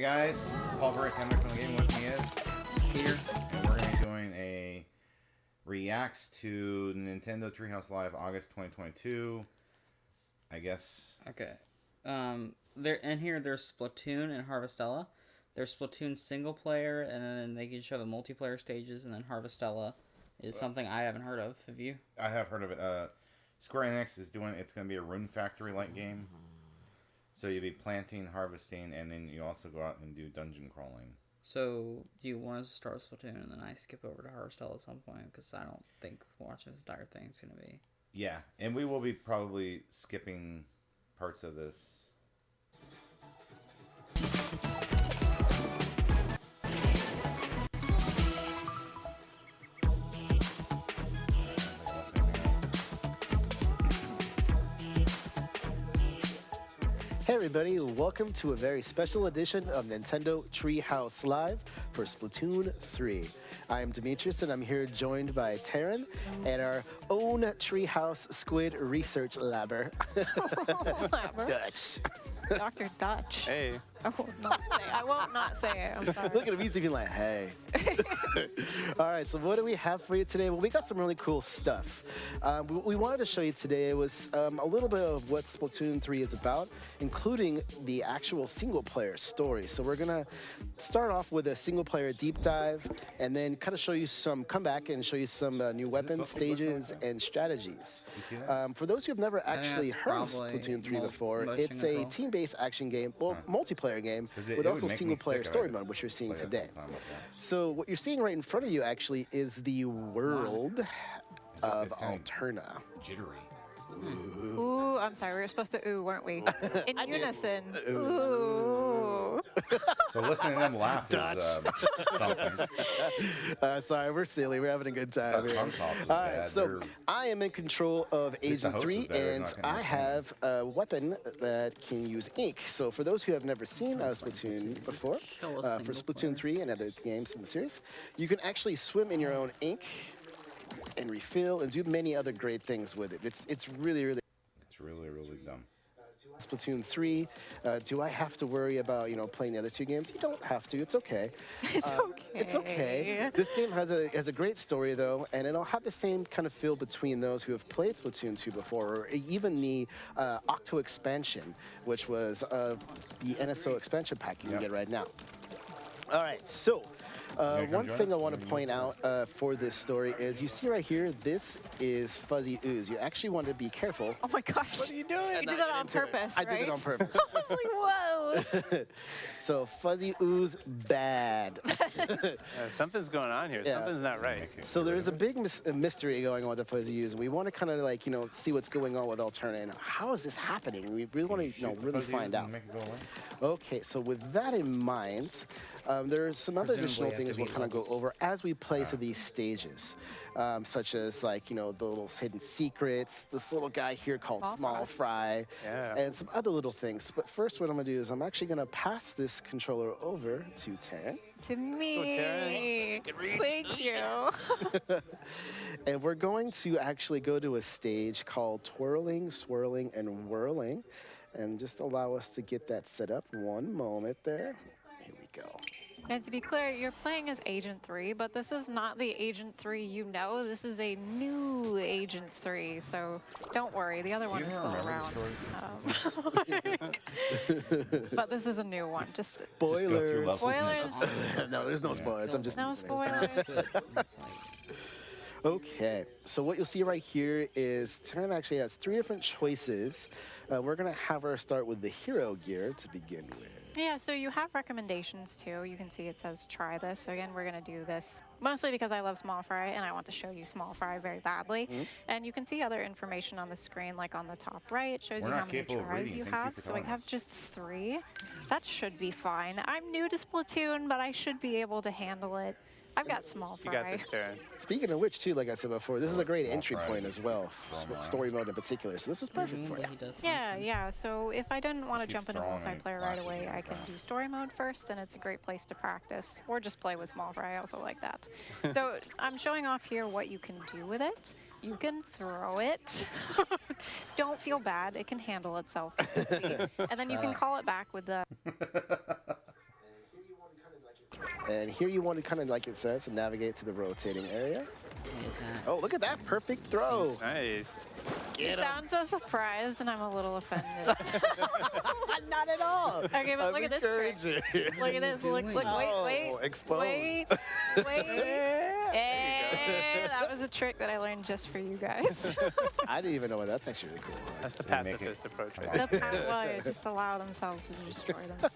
guys, Paul Burry from the game with me is Peter, and we're going to be doing a reacts to Nintendo Treehouse Live August 2022. I guess. Okay. There in here there's Splatoon and Harvestella. There's Splatoon single player, and then they can show the multiplayer stages, and then Harvestella is something I haven't heard of. Have you? I have heard of it. Square Enix is doing. It's going to be a Rune Factory like game. So you'll be planting, harvesting, and then you also go out and do dungeon crawling. So do you want us to start with Splatoon, and then I skip over to Harvestella at some point? Because I don't think watching this entire thing is going to be... Yeah, and we will be probably skipping parts of this. Hey everybody, welcome to a very special edition of Nintendo Treehouse Live for Splatoon 3. I am Demetrius and I'm here joined by Taryn and our own Treehouse Squid Research Labber. Dutch. Dr. Dutch. Hey. I won't not say it. I'm sorry. Look at him, he's even like, hey. All right, so what do we have for you today? Well, we got some really cool stuff. We wanted to show you today was a little bit of what Splatoon 3 is about, including the actual single-player story. So we're going to start off with a single-player deep dive, and then kind of show you some, come back and show you some new weapons, stages, and strategies. For those who have never actually heard of Splatoon 3 before, it's a team-based action game, well, multiplayer game, with also single-player story mode, which you're seeing today. So what you're seeing right in front of you actually is the world of Alterna. Jittery. Ooh, I'm sorry. We were supposed to ooh, weren't we? In unison. Ooh. So listening to them laugh is something. Sorry, we're silly. We're having a good time here. All right, so I am in control of Agent 3, and I have a weapon that can use ink. So for those who have never seen Splatoon before, for Splatoon 3 and other games in the series, you can actually swim in your own ink and refill and do many other great things with it. It's really dumb. Splatoon 3, do I have to worry about, playing the other two games? You don't have to. It's okay. It's okay. It's okay. This game has a great story, though, and it'll have the same kind of feel between those who have played Splatoon 2 before, or even the Octo expansion, which was the NSO expansion pack you can get right now. All right, so... one thing I want to point out for this story is you see right here, this is Fuzzy Ooze. You actually want to be careful. Oh my gosh. What are you doing? You did that on purpose, right? I did it on purpose. I was like, whoa. So Fuzzy Ooze, bad. Something's going on here. Yeah. Something's not right. So there's a big mystery going on with the Fuzzy Ooze. We want to kind of like, see what's going on with Alterna and how is this happening? We really want to, really find out. Okay, so with that in mind, there's some other additional things we'll kind of go over as we play through these stages, such as like, the little hidden secrets, this little guy here called Small Fry, and some other little things. But first what I'm going to do is I'm actually going to pass this controller over to Taryn. To me. Thank you. And we're going to actually go to a stage called Twirling, Swirling, and Whirling. And just allow us to get that set up. One moment there. Here we go. And to be clear, you're playing as Agent 3, but this is not the Agent 3 you know. This is a new Agent 3, so don't worry. The other one is still around. But this is a new one. Just spoilers. Spoilers. No, there's no spoilers. I'm just no spoilers. Okay, so what you'll see right here is Taryn actually has 3 different choices. We're going to have her start with the hero gear to begin with. Yeah, so you have recommendations too. You can see it says try this. So again, we're going to do this mostly because I love Small Fry and I want to show you Small Fry very badly. And you can see other information on the screen, like on the top right. It shows you how many tries you have. So I have just 3. That should be fine. I'm new to Splatoon, but I should be able to handle it. I've got Small Fry. You got this, Darren. Speaking of which, too, like I said before, this is a great entry point as well, story mode in particular. So this is perfect for you. Yeah. So if I didn't want to jump into multiplayer right away, I can do story mode first, and it's a great place to practice, or just play with Small Fry. I also like that. So I'm showing off here what you can do with it. You can throw it. Don't feel bad. It can handle itself. And then you can call it back with the... And here you want to kind of, like it says, to navigate to the rotating area. Okay. Oh, look at that perfect throw. Nice. You sound so surprised, and I'm a little offended. Not at all. Okay, but look at this trick. Look at this. Look, wait. Exposed. Wait. Hey, that was a trick that I learned just for you guys. I didn't even know what that's actually really cool. That's the They make it- pacifist approach right The well, just allow themselves to destroy themselves.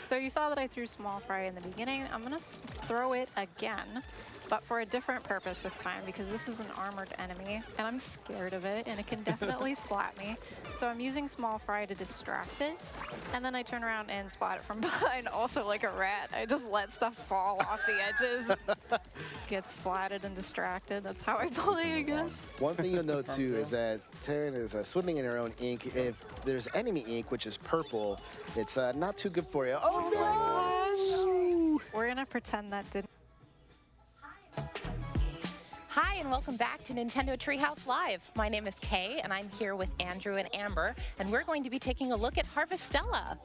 So you saw that I threw small fry in the beginning. I'm gonna throw it again, but for a different purpose this time because this is an armored enemy and I'm scared of it and it can definitely splat me. So I'm using small fry to distract it, and then I turn around and splat it from behind. Also, like a rat, I just let stuff fall off the edges, get splatted and distracted. That's how I play, I guess. One thing you'll note too is that Taryn is swimming in her own ink. If there's enemy ink, which is purple, it's not too good for you. Oh, no! We're gonna pretend that didn't. Hi, and welcome back to Nintendo Treehouse Live. My name is Kay, and I'm here with Andrew and Amber, and we're going to be taking a look at Harvestella.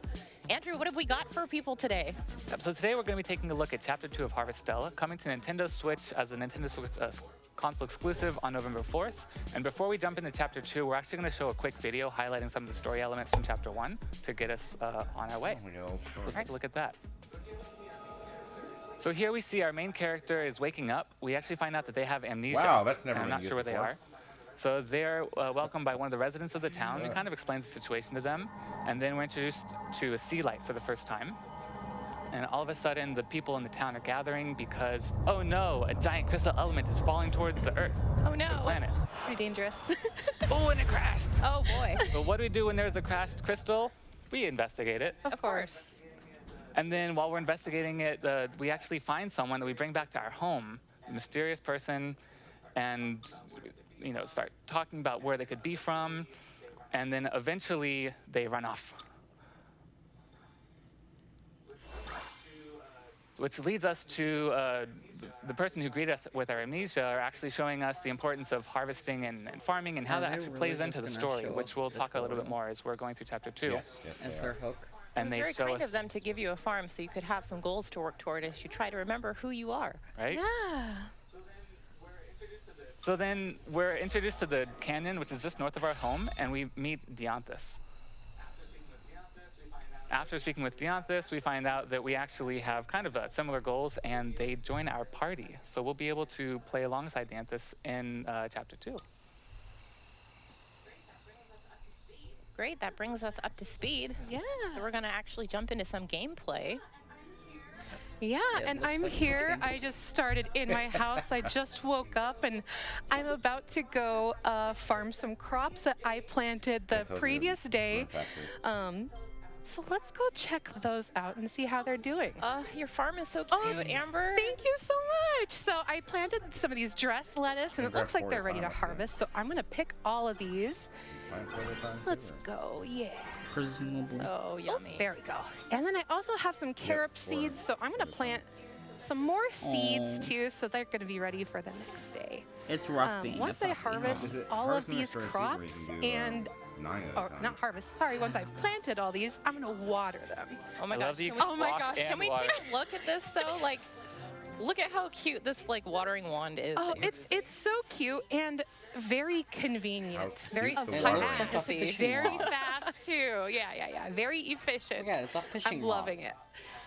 Andrew, what have we got for people today? So today we're going to be taking a look at Chapter 2 of Harvestella, coming to Nintendo Switch as a Nintendo Switch console exclusive on November 4th. And before we jump into Chapter 2, we're actually going to show a quick video highlighting some of the story elements from Chapter 1 to get us on our way. Let's take a look at that. So here we see our main character is waking up. We actually find out that they have amnesia. Wow, that's never and I'm been not used sure where they before. are. So they're welcomed by one of the residents of the town and kind of explains the situation to them. And then we're introduced to a sea light for the first time. And all of a sudden, the people in the town are gathering because, oh no, a giant crystal element is falling towards the Earth, Oh the no, planet. it's pretty dangerous. Oh, and it crashed. Oh boy, So what do we do when there's a crashed crystal? We investigate it. of course. And then while we're investigating it, we actually find someone that we bring back to our home, a mysterious person, and start talking about where they could be from, and then eventually they run off. Which leads us to the person who greeted us with our amnesia are actually showing us the importance of harvesting and farming and how Are that they actually really plays into the just gonna story, show which us we'll the talk a little bit tutorial? more as we're going through Chapter 2. Yes, As they their are. hook. It And was they very show kind us, of them to give you a farm so you could have some goals to work toward as you try to remember who you are. right? Yeah. So then we're introduced to the canyon, which is just north of our home, and we meet Dianthus. After speaking with Dianthus, we find out that we actually have kind of similar goals, and they join our party. So we'll be able to play alongside Dianthus in Chapter 2. Great, that brings us up to speed. Yeah. So we're going to actually jump into some gameplay. Yeah, and looks I'm like here. something. I just started in my house. I just woke up and I'm about to go farm some crops that I planted the told you previous day. factory. So let's go check those out and see how they're doing. Your farm is so cute, Oh, Amber. Thank you so much. So I planted some of these dress lettuce and it Grab looks like 4 they're at a ready to time, I'd say. harvest. So I'm gonna pick all of these. Fine for the time, too, Let's then. go, yeah. Presumably. So yummy. There we go. And then I also have some carob 4 seeds, so I'm at gonna a plant some more seeds Oh. too, so they're gonna be ready for the next day. It's rough being Once a I puppy, huh? harvest Is it all of harvest these for a season where you crops can do, and 9 at a or time? not harvest, sorry, once I've planted all these, I'm gonna water them. Oh my I gosh. love that you Can can Oh my walk gosh. and we water. take a look at this though? Like, look at how cute this watering wand is. Oh, it's so cute and very convenient. How Very cute the It water looks is. like a fishing very rod. fast too. Yeah. Very efficient. Yeah, it's a fishing I'm rod. loving it.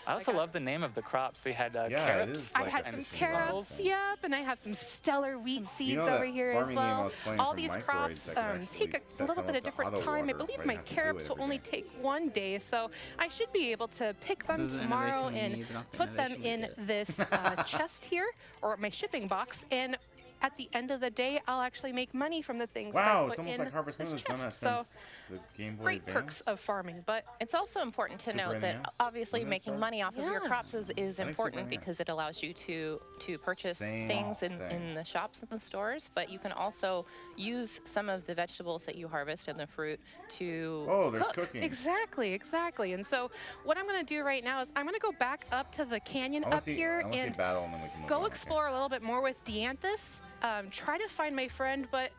I also love the name of the crops. They had Yeah, it carrots. is I like had a some fishing rod carrots, thing. yep, and I have some stellar wheat seeds know over that here as farming game I well. was playing All from these microwaves crops that can take actually a set little some bit up of to different auto time. I water, believe but you my have to do carrots it will every only day. take 1 day, so I should be able to pick them This is an tomorrow innovation we and need, but not the put them innovation we in get. this chest here, or my shipping box, and at the end of the day, I'll actually make money from the things that I Wow, put it's almost in like Harvest Moon this has done that chest. So since the Game Boy great Advance. perks of farming, but It's also important to Super note that NES? obviously When did it making start? money off of your Yeah. crops is I think Super important NES. because it allows you to purchase Same things in thing. the shops and the stores, but you can also use some of the vegetables that you harvest and the fruit to Oh, there's cook. cooking. exactly. And so what I'm gonna do right now is I'm gonna go back up to the canyon I wanna up see, here I wanna see and battle and then we can move go on, okay? explore a little bit more with Dianthus. Try to find my friend, but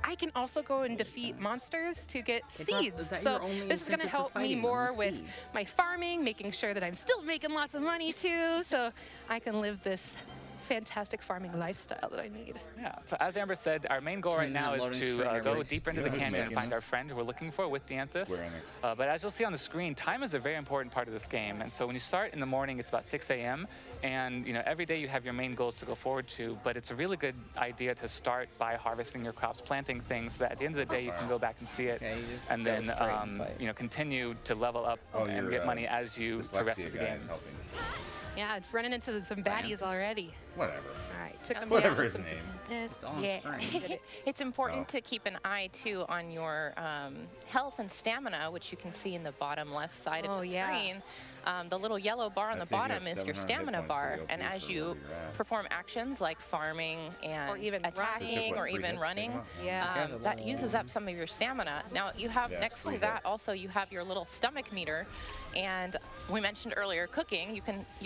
I can also go and defeat monsters to get Is seeds. that So your only this is going to incentive for help me fighting them, more the with seeds? my farming, making sure that I'm still making lots of money too, so I can live this fantastic farming lifestyle that I need. Yeah. So as Amber said, our main goal right 10-minute now is loading to screen go every- deeper into You know the who's canyon and making find our this? friend who we're looking for with Dianthus. Square Enix. But as you'll see on the screen, time is a very important part of this game. And so when you start in the morning, it's about 6 a.m. And every day you have your main goals to go forward to. But it's a really good idea to start by harvesting your crops, planting things, so that at the end of the day you can go back and see it, Yeah, you just and go then straight and fight. continue to level up and your, get money as you progress dyslexia through the guy game. is helping. Yeah, it's running into some baddies already. Whatever. All right, took them Whatever down. his name. It's on Yeah. screen. It's important Oh. to keep an eye too on your health and stamina, which you can see in the bottom left side Oh, of the yeah. screen. The little yellow bar on That's the if you have bottom is your 700 hit stamina points bar, pretty and OP as for you where you're at. perform actions like farming and Or even running. attacking It took, what, or 3 even hits to running, take him out? Yeah. Yeah, the that little, uses up some of your stamina. Now you have Yeah, next 3 to that hits. also you have your little stomach meter, and we mentioned earlier cooking. You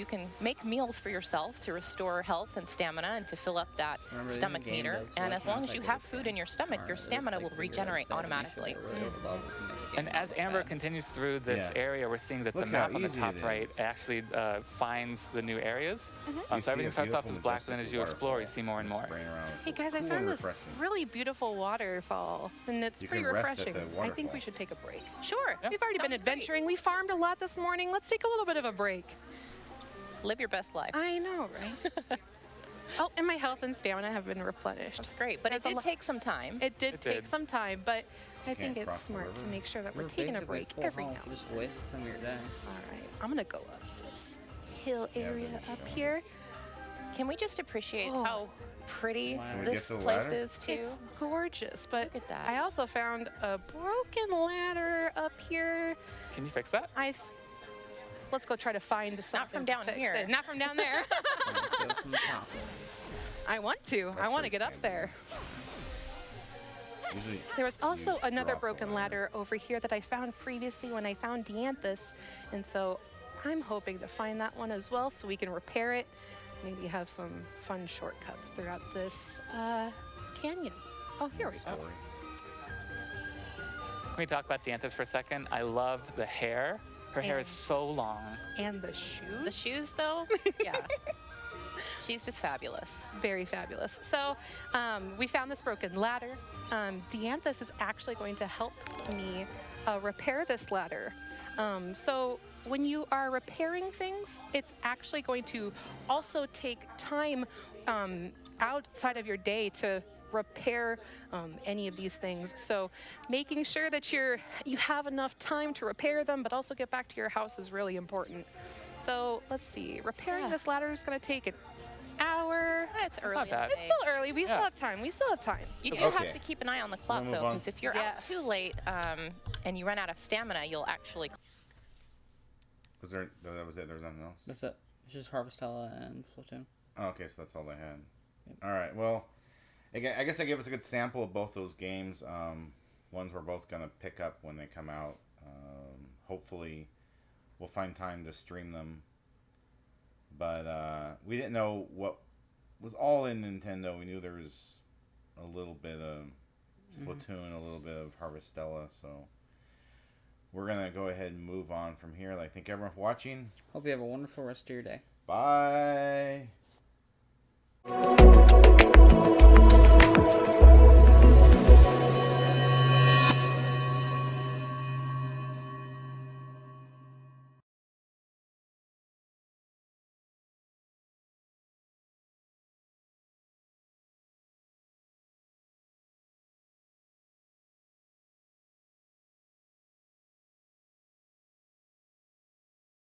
can make meals for yourself to restore health and stamina and to fill up that Remember, the stomach game meter. does And like as long as not you like have it food can. in your stomach, your Alright, there's, stamina like, will figures regenerate that make sure automatically. they're really overleveled to make the game And as look Amber bad. continues through this Yeah. area, we're seeing that Look the how map on the easy top it right is. actually finds the new areas. You So everything see a starts off beautiful, as black, but then as majestic you explore, you waterfall see more and more. spraying around. Hey guys, I Cool found and this refreshing. really beautiful waterfall, and it's You pretty can rest at refreshing. the I think we waterfall. should take a break. Sure. Yeah. We've already been Sounds great. adventuring. We farmed a lot this morning. Let's take a little bit of a break. Live your best life. I know, right? Oh, and my health and stamina have been replenished. That's great, but it There's a did lo- take some time. It did It take did. some time, but I think can't it's cross the smart to river. make sure that You're we're taking a basically break full every health, now. You just wasted some of your day. All right, I'm gonna go up this hill Yeah, area really up should. here. Can we just appreciate Oh. how pretty Can we this get the place ladder? is too? It's gorgeous, but Look at that. I also found a broken ladder up here. Can you fix that? Let's go try to find something. from to down fix here. it. Not from down there. Let's go from the top. I want to. I That's want to pretty get up standard. there. Usually There was also you another drop the broken ladder over here that I found previously when I found Dianthus, and so I'm hoping to find that one as well so we can repair it. Maybe have some fun shortcuts throughout this canyon. Oh, here we go. Story. Can we talk about Dianthus for a second? I love the hair. Her hair is And- so long. And the shoes. The shoes, though, yeah, she's just fabulous. Very fabulous. So we found this broken ladder. Dianthus is actually going to help me repair this ladder. So when you are repairing things, it's actually going to also take time outside of your day to repair any of these things. So making sure that you have enough time to repair them, but also get back to your house is really important. So let's see, repairing Yeah. this ladder is going to take an hour. It's early. not in the bad. day. It's still early. We still Yeah. have time. We still have time. You do Okay. have to keep an eye on the clock, move though, on? because if you're out too Yes. late and you run out of stamina, you'll actually. Was there? That was it. There was nothing else. That's it. It's just Harvestella and Platoon. Oh, okay, so that's all they had. All right. Well, I guess I gave us a good sample of both those games. Ones we're both gonna pick up when they come out. Hopefully, we'll find time to stream them. But we didn't know what was all in Nintendo. We knew there was a little bit of Splatoon, a little bit of Harvestella. So we're gonna go ahead and move on from here. I thank everyone for watching. Hope you have a wonderful rest of your day. Bye.